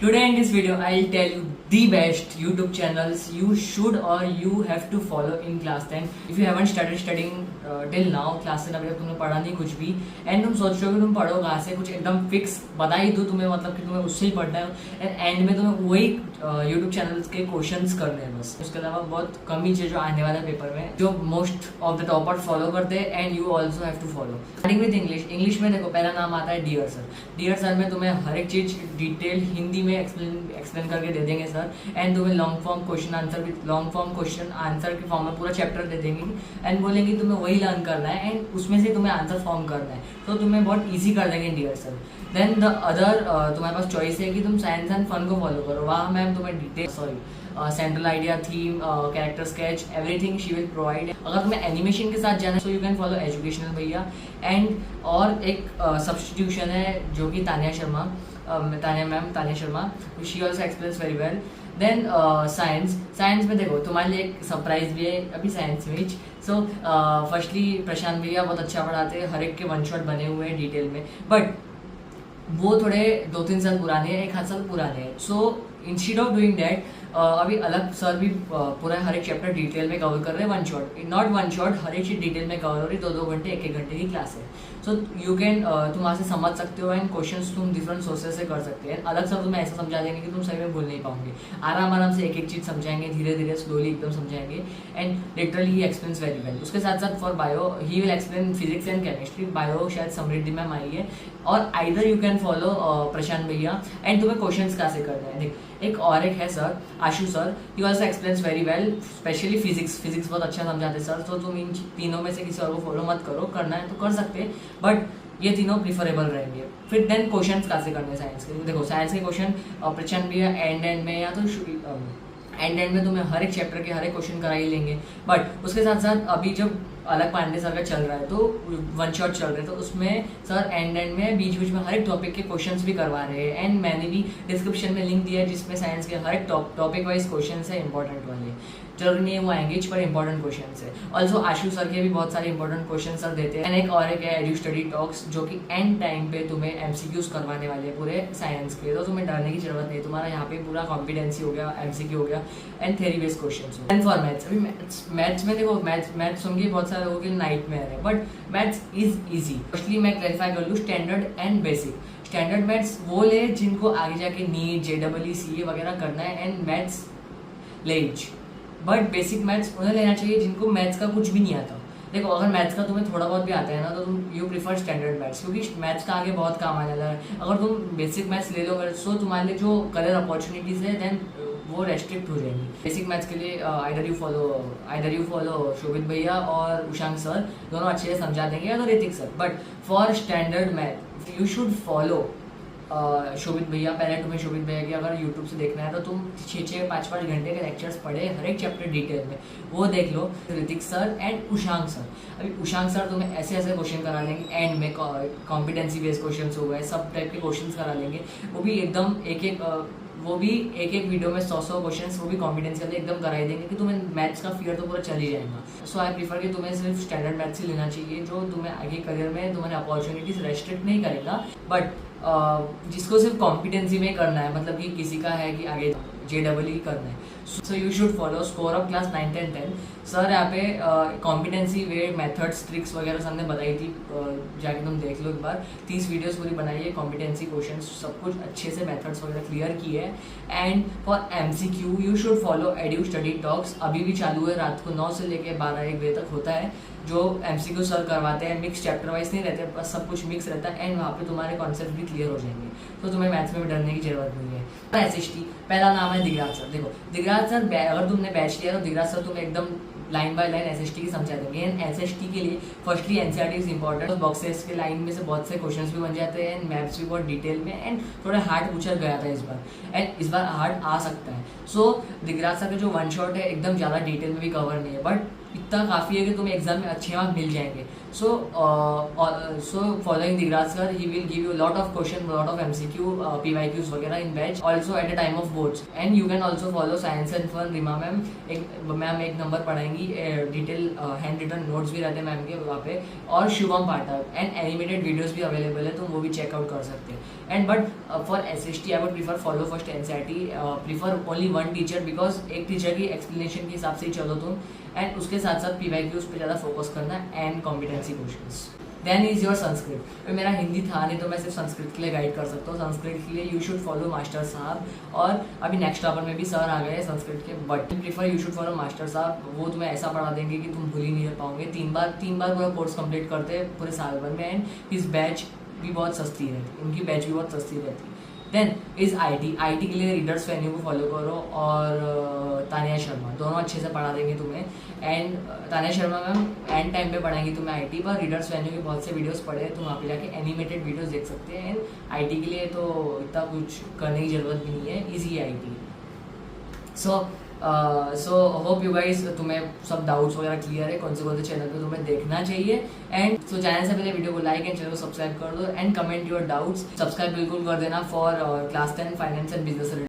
Today in this video, I'll tell you the best YouTube channels you should or you have to follow in class 10. If you haven't started studying till now, class 10 अभी तक तुमने पढ़ा नहीं कुछ भी and तुम सोच रहे हो कि तुम पढ़ो कहाँ से, कुछ एकदम फिक्स बता ही दो तुम्हें, मतलब कि तुम्हें उससे ही पढ़ना है एंड में तुम्हें वही YouTube चैनल्स के क्वेश्चंस करने हैं बस। उसके अलावा बहुत कम ही चीज़ जो आने वाला पेपर में जो most of the topper follow करते हैं and you also have to follow. Starting with English में देखो पहला नाम आता है डियर सर। डियर सर में तुम्हें हर एक चीज़ डिटेल हिंदी में एक्सप्लेन करके दे देंगे सर एंड तुम्हें लॉन्ग फॉर्म क्वेश्चन आंसर के फॉर्म में पूरा चैप्टर दे देंगे एंड बोलेंगे तुम्हें वही लर्न करना है एंड उसमें से तुम्हें आंसर फॉर्म करना है, तो तुम्हें बहुत ईजी कर देंगे dear sir. Then the other तुम्हारे पास चॉइस है कि तुम साइंस एंड फन को फॉलो करो। वहाँ मैम तुम्हें detail central idea, theme, character sketch, everything she will provide. अगर तुम्हें एनिमेशन के साथ जाना है so you can follow educational भैया एंड और एक सब्स्टिट्यूशन है जो कि Tania Sharma, she also explains very well. Then science में देखो तुम्हारे लिए एक सरप्राइज भी है अभी साइंस में। सो फर्स्टली प्रशांत भैया बहुत अच्छा पढ़ाते हैं, हर एक के वन शॉट बने हुए हैं डिटेल में, बट वो थोड़े 2-3 साल पुराने हैं, 1 आध साल पुराने हैं। सो इंस्टीड ऑफ डूइंग दैट अभी अलग सर भी पूरा हर एक चैप्टर डिटेल में कवर कर रहे हैं, one shot not one shot, हर एक चीज़ डिटेल में कवर हो रही, 2-2 घंटे 1-1 घंटे की क्लास है। सो यू कैन तुम वहाँ से समझ सकते हो एंड क्वेश्चंस तुम डिफरेंट सोर्सेज से कर सकते हैं। अलग सर तुम्हें ऐसा समझा देंगे कि तुम सही में भूल नहीं पाओगे, आराम से एक एक चीज़ समझाएंगे, धीरे धीरे स्लोली एकदम समझाएंगे and literally he explains very well. उसके साथ साथ for bio he will explain physics and chemistry. Bio शायद समृद्धि मैम आई है, और आइदर यू कैन फॉलो प्रशांत भैया एंड तुम्हें क्वेश्चंस कैसे करना है। देख एक है sir Ashu sir, he also explains very well, specially physics बहुत अच्छा समझाते सर। तो तुम इन तीनों में से किसी और को फॉलो मत करो, करना है तो कर सकते हैं बट ये तीनों प्रीफरेबल रहेंगे। फिर देन क्वेश्चंस कैसे करने हैं साइंस के। देखो साइंस के क्वेश्चन प्रचंड भैया एंड में या तो एंड में तुम्हें हर एक चैप्टर के हर एक क्वेश्चन करा ही लेंगे, बट उसके साथ साथ अभी जब अलग पांडे सर का चल रहा है तो वन शॉट चल रहे हैं, तो उसमें सर एंड में बीच में हर एक टॉपिक के क्वेश्चंस भी करवा रहे हैं एंड मैंने भी डिस्क्रिप्शन में लिंक दिया है जिसमें साइंस के हर एक टॉपिक वाइज क्वेश्चंस है इंपॉर्टेंट वाले। जरूरी नहीं है वो आएंगे पर इंपॉर्टेंट क्वेश्चंस है। ऑल्सो आशु सर के भी बहुत सारे इंपॉर्टेंट क्वेश्चन सर देते हैं एंड एक है एडू स्टडी टॉक्स जो कि एंड टाइम पे तुम्हें एमसीक्यूज करवाने वाले हैं पूरे साइंस के, तो तुम्हें डरने की जरूरत नहीं, तुम्हारा यहाँ पे पूरा कॉम्पिटेंसी हो गया, एमसीक्यू हो गया and theory based questions. And for maths, अभी मैथ्स में देखो मैथ्स सुन के बहुत सारे लोगों के नाइट में है but maths is easy. Firstly मैं क्लैरिफाई कर लूँ standard and basic. Standard maths वो ले जिनको आगे जाके नीट, JEE, CA वगैरह करना है एंड मैथ्स लेज, बट बेसिक मैथ्स उन्हें लेना चाहिए जिनको मैथ्स का कुछ भी नहीं आता। देखो अगर मैथ्स का तुम्हें थोड़ा बहुत भी आता है ना तो तुम यू प्रीफर स्टैंडर्ड मैथ्स, क्योंकि मैथ्स का आगे बहुत काम आने वाला है। अगर तुम बेसिक मैथ्स ले लो सो तुम्हारे लिए जो करियर अपॉर्चुनिटीज है देन वो रेस्ट्रिक्ट हो जाएंगी। बेसिक मैथ्स के लिए आइदर यू फॉलो शोभित भैया और उशांक सर, दोनों अच्छे से समझा देंगे, या तो Hrithik sir. But for standard math you should follow Shobhit भैया। पहले तुम्हें शोभित भैया की अगर यूट्यूब से देखना है तो तुम 6-5 घंटे के लेक्चर्स पढ़े, हर एक चैप्टर डिटेल में वो देख लो। ऋतिक सर एंड उशांक सर, अभी उशांक सर तुम्हें ऐसे क्वेश्चन करा लेंगे एंड में, कॉम्पिटेंसी बेस्ड क्वेश्चन हो गए, सब टाइप के क्वेश्चन करा लेंगे, वो भी एकदम एक वीडियो में 100 क्वेश्चंस वो भी कॉम्पिटेंसी वाले एकदम करा ही देंगे कि तुम्हें मैथ्स का फियर तो पूरा चल ही जाएगा। सो आई प्रीफर कि तुम्हें सिर्फ स्टैंडर्ड मैथ्स ही लेना चाहिए जो तुम्हें आगे करियर में तुम्हारे अपॉर्चुनिटीज रेस्ट्रिक्ट नहीं करेगा, बट जिसको सिर्फ कॉम्पिटेंसी में करना है, मतलब कि किसी का है कि आगे JEE करना है। So you should follow score of class 9, 10, 10। Sir यहाँ पे कॉम्पिटेंसी वे मेथड्स ट्रिक्स वगैरह सबने बताई थी, जाके तुम देख लो एक बार। 30 वीडियोस पूरी बनाई है, कॉम्पिटेंसी क्वेश्चन सब कुछ अच्छे से मेथड्स वगैरह क्लियर किए है। And for MCQ you should follow edu study talks, अभी भी चालू है, रात को 9 से लेकर 12-1 बजे तक होता है, जो MCQ सर करवाते हैं। मिक्स चैप्टर वाइज नहीं रहते, बस सब कुछ मिक्स रहता है एंड वहाँ पे तुम्हारे कॉन्सेप्ट भी क्लियर हो जाएंगे, तो तुम्हें मैथ्स में भी डरने की जरूरत नहीं है। SST पहला नाम है दिगराज सर। देखो दिगराज सर अगर तुमने बैच लिया तो दिगराज सर तुम्हें एकदम लाइन बाय लाइन SST की समझा देंगे एंड SST के लिए firstly NCERT is important. Boxes के लाइन में से बहुत से क्वेश्चंस भी बन जाते हैं एंड मैथ्स भी बहुत डिटेल में एंड थोड़ा हार्ड पूछा गया था इस बार एंड इस बार हार्ड आ सकता है। सो दिगराज सर का जो वन शॉट है एकदम ज़्यादा डिटेल में भी कवर नहीं है, बट इतना काफ़ी है कि तुम्हें एग्जाम में अच्छे मार्क्स मिल जाएंगे. So following Digraj sir, he will give you a lot of question, lot of MCQ, PYQs वगैरह in batch. Also at the time of boards, and you can also follow Science and Fun Reema ma'am. Ma'am एक नंबर पढ़ाएंगी, detail hand written notes भी रहते हैं ma'am के वहाँ पे, और Shubham Pathak and animated videos भी अवेलेबल है, तुम वो भी चेकआउट कर सकते हैं. And but for SST I would prefer follow first NCERT, prefer only one teacher, because एक टीचर की एक्सप्लेनेशन के हिसाब से ही चलो तुम, एंड उसके साथ साथ PYQs पे ज़्यादा फोकस करना and competency questions. Then is your Sanskrit. मेरा हिंदी था नहीं तो मैं सिर्फ संस्कृत के लिए गाइड कर सकता हूँ. संस्कृत के लिए यू शुड फॉलो मास्टर साहब, और अभी नेक्स्ट टॉपर में भी सर आ गए हैं संस्कृत के, but prefer you should follow master साहब. वो तुम्हें ऐसा पढ़ा देंगे कि तुम भूल ही नहीं पाओगे. 3 बार पूरा कोर्स कंप्लीट करते हैं पूरे साल भर में, एंड इस बैच भी बहुत सस्ती रहती, उनकी बैच भी बहुत सस्ती रहती है. देन इज IT के लिए रीडर्स वेन्यू को फॉलो करो, और तानिया शर्मा, दोनों अच्छे से पढ़ा देंगे तुम्हें. And Tania Sharma ma'am and time पे पढ़ाएंगी तुम्हें IT पर. रीडर्स वेन्यू के बहुत से वीडियोस पढ़े, तुम वहाँ पे जाके एनिमेटेड वीडियोस देख सकते हैं. एंड IT के लिए तो इतना कुछ करने की ज़रूरत भी नहीं है, ईजी है IT. So hope you guys, तुम्हें सब डाउट्स वगैरह क्लियर है कौन से चैनल पे तुम्हें देखना चाहिए. एंड सो चैनल से पहले वीडियो को लाइक एंड चैनल को सब्सक्राइब कर दो, and comment your doubts. Subscribe बिल्कुल कर देना for class 10 finance and business.